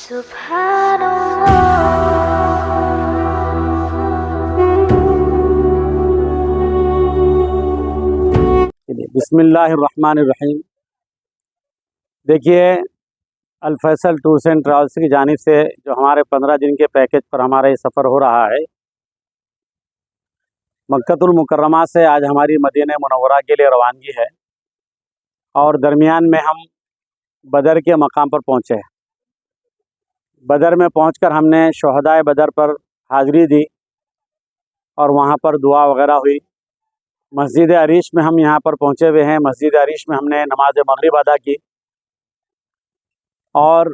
بسم اللہ الرحمن الرحیم۔ دیکھیے، الفیصل ٹورس اینڈ ٹریولس کی جانب سے جو ہمارے 15 دن کے پیکیج پر ہمارا یہ سفر ہو رہا ہے، مکۃ المکرمہ سے آج ہماری مدینہ منورہ کے لیے روانگی ہے، اور درمیان میں ہم بدر کے مقام پر پہنچے ہیں۔ بدر میں پہنچ کر ہم نے شہدائے بدر پر حاضری دی اور وہاں پر دعا وغیرہ ہوئی۔ مسجد عریش میں ہم یہاں پر پہنچے ہوئے ہیں۔ مسجد عریش میں ہم نے نماز مغرب ادا کی، اور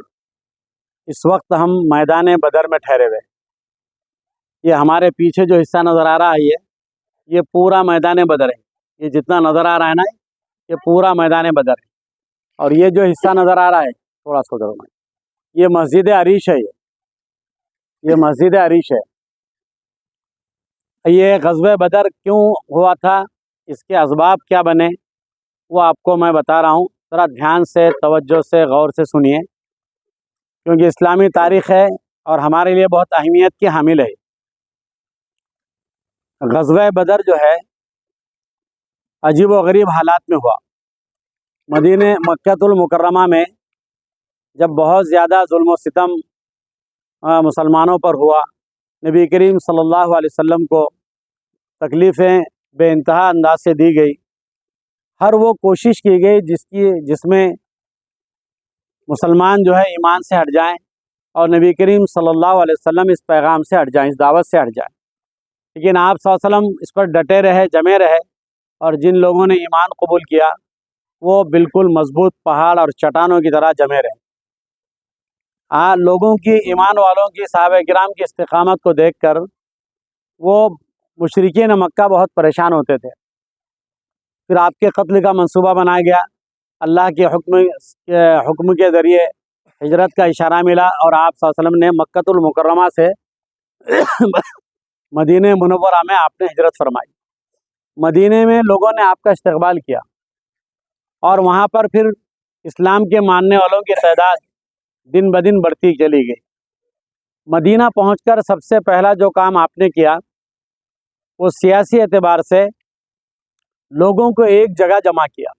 اس وقت ہم میدان بدر میں ٹھہرے ہوئے۔ یہ ہمارے پیچھے جو حصہ نظر آ رہا ہے یہ پورا میدان بدر ہے۔ یہ جتنا نظر آ رہا ہے نا، یہ پورا میدان بدر ہے۔ اور یہ جو حصہ نظر آ رہا ہے تھوڑا سا ادھر، یہ مسجد عریش ہے۔ یہ مسجد عریش ہے۔ یہ غزوہ بدر کیوں ہوا تھا، اس کے اسباب کیا بنے، وہ آپ کو میں بتا رہا ہوں۔ ذرا دھیان سے، توجہ سے، غور سے سنیے، کیونکہ اسلامی تاریخ ہے اور ہمارے لیے بہت اہمیت کی حامل ہے۔ غزوہ بدر جو ہے عجیب و غریب حالات میں ہوا۔ مکۃ المکرمہ میں جب بہت زیادہ ظلم و ستم مسلمانوں پر ہوا، نبی کریم صلی اللہ علیہ وسلم کو تکلیفیں بے انتہا انداز سے دی گئی۔ ہر وہ کوشش کی گئی جس میں مسلمان جو ہے ایمان سے ہٹ جائیں اور نبی کریم صلی اللہ علیہ وسلم اس پیغام سے ہٹ جائیں، اس دعوت سے ہٹ جائیں۔ لیکن آپ صلی اللہ علیہ وسلم اس پر ڈٹے رہے، جمے رہے، اور جن لوگوں نے ایمان قبول کیا وہ بالکل مضبوط پہاڑ اور چٹانوں کی طرح جمے رہے۔ لوگوں کی، ایمان والوں کی، صحابہ کرام کی استقامت کو دیکھ کر وہ مشرکین مکہ بہت پریشان ہوتے تھے۔ پھر آپ کے قتل کا منصوبہ بنایا گیا۔ اللہ کے حکم کے ذریعے ہجرت کا اشارہ ملا، اور آپ صلی اللہ علیہ وسلم نے مکۃ المکرمہ سے مدینہ منورہ میں آپ نے ہجرت فرمائی۔ مدینہ میں لوگوں نے آپ کا استقبال کیا، اور وہاں پر پھر اسلام کے ماننے والوں کی تعداد دن بدن بڑھتی چلی گئی۔ مدینہ پہنچ کر سب سے پہلا جو کام آپ نے کیا وہ سیاسی اعتبار سے لوگوں کو ایک جگہ جمع کیا۔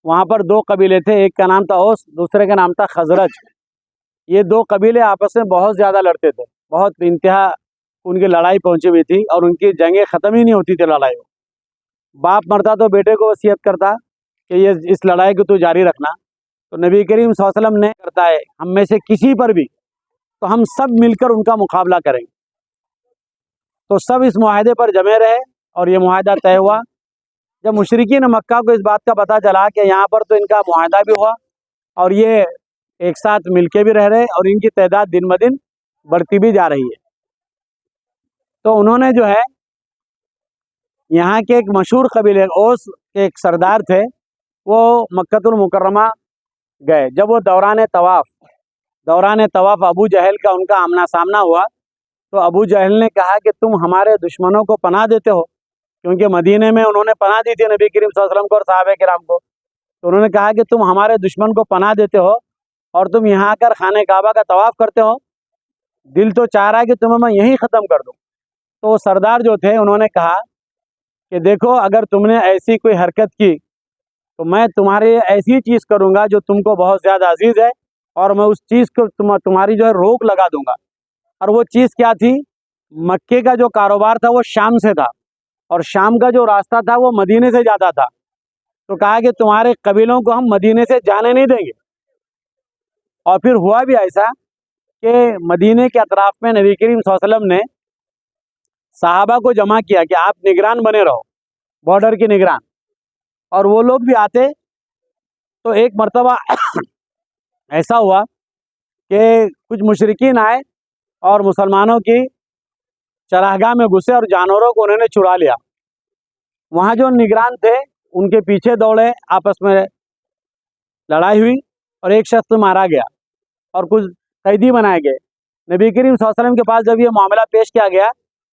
وہاں پر دو قبیلے تھے، ایک کا نام تھا اوس، دوسرے کا نام تھا خزرج۔ یہ دو قبیلے آپس میں بہت زیادہ لڑتے تھے، بہت انتہا ان کی لڑائی پہنچی ہوئی تھی، اور ان کی جنگیں ختم ہی نہیں ہوتی تھی۔ لڑائی باپ مرتا تو بیٹے کو وصیت کرتا کہ اس لڑائی کو تو جاری رکھنا، تو نبی کریم صلی اللہ علیہ وسلم نے کرتا ہے ہم میں سے کسی پر بھی، تو ہم سب مل کر ان کا مقابلہ کریں گے۔ تو سب اس معاہدے پر جمے رہے، اور یہ معاہدہ طے ہوا۔ جب مشرکین مکہ کو اس بات کا پتہ چلا کہ یہاں پر تو ان کا معاہدہ بھی ہوا اور یہ ایک ساتھ مل کے بھی رہ رہے، اور ان کی تعداد دن بدن بڑھتی بھی جا رہی ہے، تو انہوں نے جو ہے یہاں کے ایک مشہور قبیلے اوس کے ایک سردار تھے، وہ مکۃ المکرمہ گئے۔ جب وہ دوران طواف ابو جہل کا ان کا آمنا سامنا ہوا، تو ابو جہل نے کہا کہ تم ہمارے دشمنوں کو پناہ دیتے ہو، کیونکہ مدینے میں انہوں نے پناہ دی تھی نبی کریم صلی اللہ علیہ وسلم کو اور صحابہ کرام کو۔ تو انہوں نے کہا کہ تم ہمارے دشمن کو پناہ دیتے ہو اور تم یہاں آ کر خانہ کعبہ کا طواف کرتے ہو، دل تو چاہ رہا ہے کہ تمہیں میں یہیں ختم کر دوں۔ تو وہ سردار جو تھے انہوں نے کہا کہ دیکھو، اگر تم نے ایسی کوئی حرکت کی تو میں تمہارے ایسی چیز کروں گا جو تم کو بہت زیادہ عزیز ہے، اور میں اس چیز کو تمہاری جو ہے روک لگا دوں گا۔ اور وہ چیز کیا تھی؟ مکے کا جو کاروبار تھا وہ شام سے تھا، اور شام کا جو راستہ تھا وہ مدینے سے جاتا تھا۔ تو کہا کہ تمہارے قبیلوں کو ہم مدینے سے جانے نہیں دیں گے۔ اور پھر ہوا بھی ایسا کہ مدینے کے اطراف میں نبی کریم صلی اللہ علیہ وسلم نے صحابہ کو جمع کیا کہ آپ نگران بنے رہو، بارڈر کے نگران۔ اور وہ لوگ بھی آتے، تو ایک مرتبہ ایسا ہوا کہ کچھ مشرکین آئے اور مسلمانوں کی چراگاہ میں گھسے اور جانوروں کو انہوں نے چرا لیا۔ وہاں جو نگران تھے ان کے پیچھے دوڑے، آپس میں لڑائی ہوئی اور ایک شخص مارا گیا اور کچھ قیدی بنائے گئے۔ نبی کریم صلی اللہ علیہ وسلم کے پاس جب یہ معاملہ پیش کیا گیا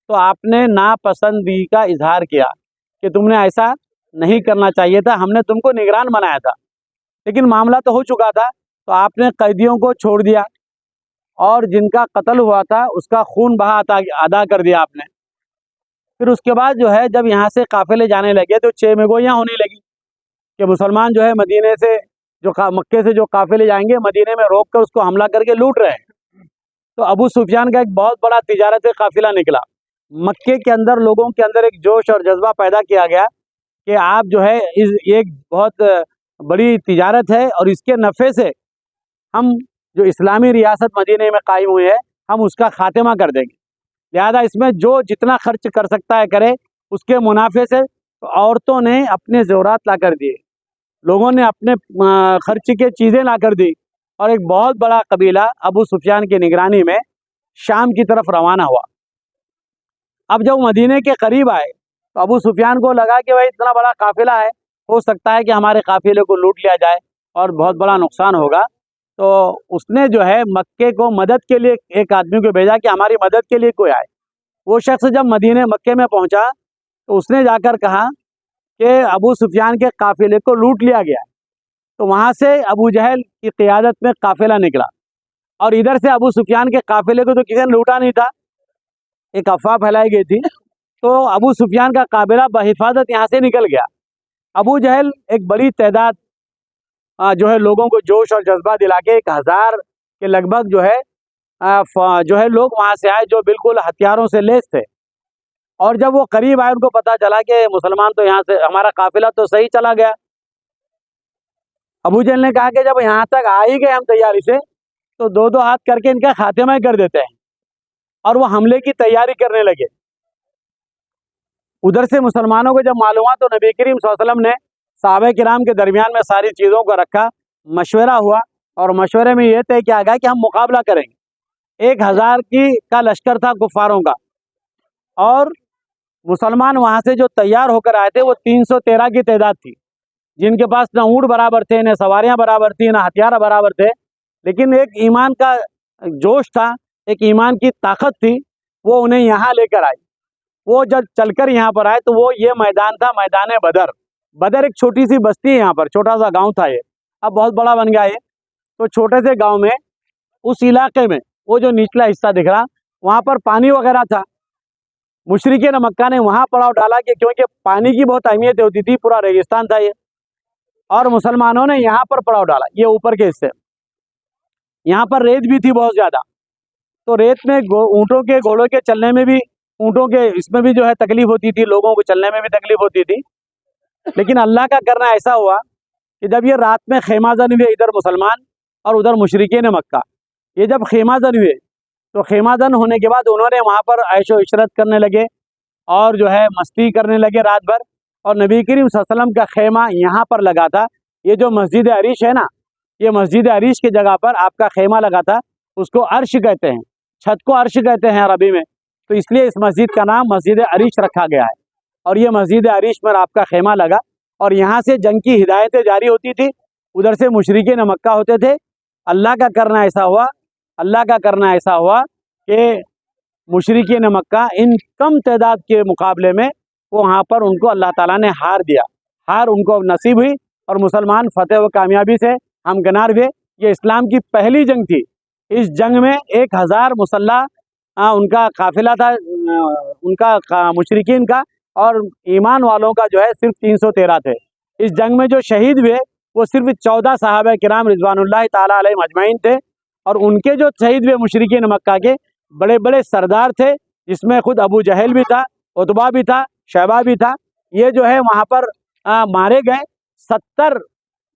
تو آپ نے ناپسندی کا اظہار کیا کہ تم نے ایسا نہیں کرنا چاہیے تھا، ہم نے تم کو نگران بنایا تھا، لیکن معاملہ تو ہو چکا تھا۔ تو آپ نے قیدیوں کو چھوڑ دیا، اور جن کا قتل ہوا تھا اس کا خون بہا ادا کر دیا آپ نے۔ پھر اس کے بعد جو ہے جب یہاں سے قافلے جانے لگے تو چیمگوئیاں ہونے لگی کہ مسلمان جو ہے مدینے سے مکے سے جو قافلے جائیں گے مدینے میں روک کر اس کو حملہ کر کے لوٹ رہے ہیں۔ تو ابو سفیان کا ایک بہت بڑا تجارت قافلہ نکلا، مکے کے اندر لوگوں کے اندر ایک جوش اور جذبہ پیدا کیا گیا کہ آپ جو ہے ایک بہت بڑی تجارت ہے اور اس کے نفع سے ہم جو اسلامی ریاست مدینے میں قائم ہوئی ہے ہم اس کا خاتمہ کر دیں گے، لہذا اس میں جو جتنا خرچ کر سکتا ہے کرے۔ اس کے منافع سے عورتوں نے اپنے زیورات لا کر دیے، لوگوں نے اپنے خرچ کے چیزیں لا کر دی، اور ایک بہت بڑا قبیلہ ابو سفیان کی نگرانی میں شام کی طرف روانہ ہوا۔ اب جب مدینے کے قریب آئے تو ابو سفیان کو لگا کہ بھائی اتنا بڑا قافلہ ہے، ہو سکتا ہے کہ ہمارے قافلے کو لوٹ لیا جائے اور بہت بڑا نقصان ہوگا۔ تو اس نے جو ہے مکے کو مدد کے لیے ایک آدمی کو بھیجا کہ ہماری مدد کے لیے کوئی آئے۔ وہ شخص جب مکے میں پہنچا تو اس نے جا کر کہا کہ ابو سفیان کے قافلے کو لوٹ لیا گیا۔ تو وہاں سے ابو جہل کی قیادت میں قافلہ نکلا، اور ادھر سے ابو سفیان کے قافلے کو تو کسی نے لوٹا نہیں تھا، ایک افواہ پھیلائی گئی تھی، تو ابو سفیان کا قافلہ بحفاظت یہاں سے نکل گیا۔ ابو جہل ایک بڑی تعداد جو ہے لوگوں کو جوش اور جذبہ دلا کے 1000 کے لگ بھگ جو ہے لوگ وہاں سے آئے جو بالکل ہتھیاروں سے لیس تھے، اور جب وہ قریب آئے ان کو پتا چلا کہ مسلمان تو یہاں سے ہمارا قافلہ تو صحیح چلا گیا۔ ابو جہل نے کہا کہ جب یہاں تک آ ہی گئے ہم تیاری سے تو دو ہاتھ کر کے ان کا خاتمہ کر دیتے ہیں، اور وہ حملے کی تیاری کرنے لگے۔ ادھر سے مسلمانوں کو جب معلوم ہوا تو نبی کریم صلی اللہ علیہ وسلم نے صحابہ کرام کے درمیان میں ساری چیزوں کو رکھا، مشورہ ہوا، اور مشورے میں یہ طے کیا گیا کہ ہم مقابلہ کریں گے۔ 1000 کا لشکر تھا کفاروں کا، اور مسلمان وہاں سے جو تیار ہو کر آئے تھے وہ 313 کی تعداد تھی، جن کے پاس نہ اونٹ برابر تھے، نہ سواریاں برابر تھیں، نہ ہتھیار برابر تھے، لیکن ایک ایمان کا جوش تھا، ایک ایمان کی طاقت تھی، وہ انہیں یہاں لے کر آئی۔ وہ جب چل کر یہاں پر آئے تو وہ یہ میدان تھا، میدان بدر۔ بدر ایک چھوٹی سی بستی ہے، یہاں پر چھوٹا سا گاؤں تھا، یہ اب بہت بڑا بن گیا ہے۔ تو چھوٹے سے گاؤں میں اس علاقے میں وہ جو نچلا حصہ دکھ رہا وہاں پر پانی وغیرہ تھا۔ مشرکین مکہ نے وہاں پڑاؤ ڈالا کہ کیونکہ پانی کی بہت اہمیت ہوتی تھی، پورا ریگستان تھا یہ، اور مسلمانوں نے یہاں پر پڑاؤ ڈالا، یہ اوپر کے حصے۔ یہاں پر ریت بھی تھی بہت زیادہ، تو ریت میں اونٹوں کے گھوڑوں کے چلنے میں بھی، اونٹوں کے اس میں بھی جو ہے تکلیف ہوتی تھی، لوگوں کو چلنے میں بھی تکلیف ہوتی تھی۔ لیکن اللہ کا کرنا ایسا ہوا کہ جب یہ رات میں خیمہ زن ہوئے، ادھر مسلمان اور ادھر مشرکین مکہ، یہ جب خیمہ زن ہوئے تو خیمہ زن ہونے کے بعد انہوں نے وہاں پر عیش و عشرت کرنے لگے اور جو ہے مستی کرنے لگے رات بھر، اور نبی کریم صلی اللہ علیہ وسلم کا خیمہ یہاں پر لگا تھا۔ یہ جو مسجد عریش ہے نا، یہ مسجد عریش کی جگہ پر آپ کا خیمہ لگا تھا، اس کو عرش کہتے ہیں، چھت کو عرش کہتے ہیں عربی میں، تو اس لیے اس مسجد کا نام مسجد عریش رکھا گیا ہے۔ اور یہ مسجد عریش میں آپ کا خیمہ لگا، اور یہاں سے جنگ کی ہدایتیں جاری ہوتی تھی، ادھر سے مشرکین مکہ ہوتے تھے۔ اللہ کا کرنا ایسا ہوا کہ مشرکین مکہ ان کم تعداد کے مقابلے میں وہاں پر ان کو اللہ تعالیٰ نے ہار دیا، ہار ان کو نصیب ہوئی، اور مسلمان فتح و کامیابی سے ہمکنار ہوئے۔ یہ اسلام کی پہلی جنگ تھی، اس جنگ میں 1000 مسلح ان کا قافلہ تھا، ان کا مشرکین کا، اور ایمان والوں کا جو ہے صرف 313 تھے۔ اس جنگ میں جو شہید ہوئے وہ صرف 14 صحابہ کرام رضوان اللہ تعالیٰ علیہ مجمعین تھے، اور ان کے جو شہید ہوئے مشرکین مکہ کے بڑے بڑے سردار تھے، جس میں خود ابو جہل بھی تھا، عتبہ بھی تھا، شیبہ بھی تھا۔ یہ جو ہے وہاں پر مارے گئے، 70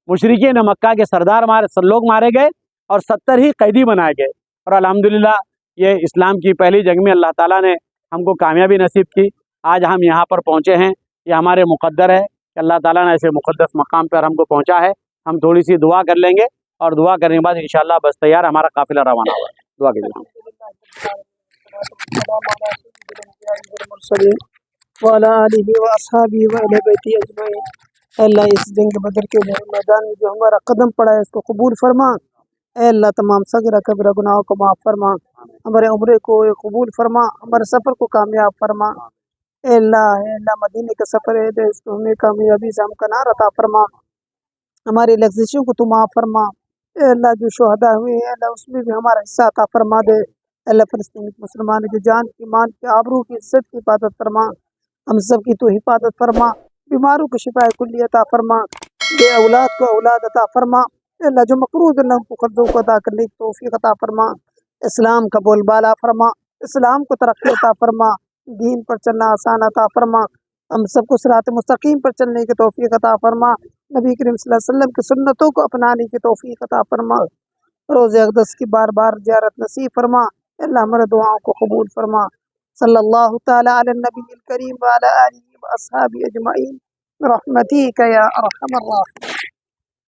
مشرکین مکہ کے سردار لوگ مارے گئے، اور 70 ہی قیدی بنائے گئے، اور الحمدللہ یہ اسلام کی پہلی جنگ میں اللہ تعالیٰ نے ہم کو کامیابی نصیب کی۔ آج ہم یہاں پر پہنچے ہیں، یہ ہمارے مقدر ہے کہ اللہ تعالیٰ نے ایسے مقدس مقام پر ہم کو پہنچا ہے۔ ہم تھوڑی سی دعا کر لیں گے، اور دعا کرنے کے بعد انشاءاللہ بس تیار ہمارا قافلہ روانہ ہوا ہے۔ دعا کیجیے۔ وعلی آلہ واصحابہ واہل بیتہ اجمعین۔ اے اللہ اس جنگ بدر کے میدان میں جو ہمارا قدم پڑا ہے اس کو قبول فرما۔ اے اللہ تمام صغیرہ کبیرہ گناہوں کو معاف فرما، ہمارے عمرے کو قبول فرما، ہمارے سفر کو کامیاب فرما۔ اے اللہ مدینے کا سفر ہے اس کو ہمیں کامیابی سے ہمکنار عطا فرما، ہماری لغزشوں کو تو معاف فرما۔ اے اللہ جو شہداء ہوئے ہیں اللہ اس میں بھی ہمارا حصہ عطا فرما دے. اللہ فلسطین کے مسلمانوں کی جان کی مان کی آبرو کی عزت کی حفاظت فرما. ہم سب کی تو حفاظت فرما. بیماروں کو شفا کلی عطا فرما. بے اولاد کو اولاد عطا فرما. اے اللہ جو مقروض اللہ ان کو قرضوں کو ادا کرنے کی توفیق عطا فرما. اسلام کا بول بالا فرما. اسلام کو ترقی عطا فرما. دین پر چلنا آسان عطا فرما. ہم سب کو صراط مستقیم پر چلنے کی توفیق عطا فرما. نبی کریم صلی اللہ علیہ وسلم کی سنتوں کو اپنانے کی توفیق عطا فرما. روز اقدس کی بار بار زیارت نصیب فرما. اللہ ہمارے دعاؤں کو قبول فرما. صلی اللہ تعالی علی النبی الکریم وعلی آلہ واصحابہ اجمعین برحمتک یا ارحم الراحمین.